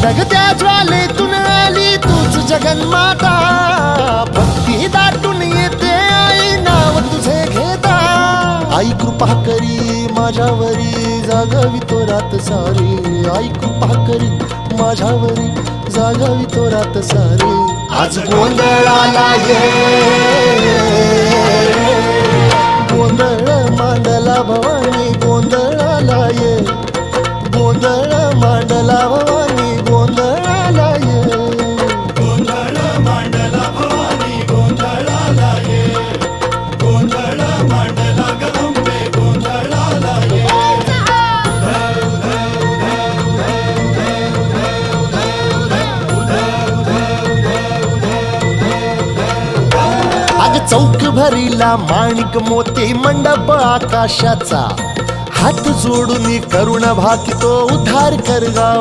धगधगत्या ज्वालेतून आली तूच जगन्माता, भक्ती दाटून येते आई नाव तुझे घेता. आई कृपा करी माझ्यावरी जागावी तो रात सारी, आई कृपा करी माझ्यावरी जागावी तो रात सारी. आज गोंधळाला ये, गोंधळ मांडला भवानी गोंधळाला ये, गोंधळ मांडला भवानी गोंधळाला ये. गोंधळ मांडला भवानी गोंधळाला ये, गोंधळ मांडला गदंबे गोंधळाला ये. अग चौक भरीला माणिक मोती मंडप आकाशाचा, हात जोडून करुण भाकितो उद्धार कर गावा.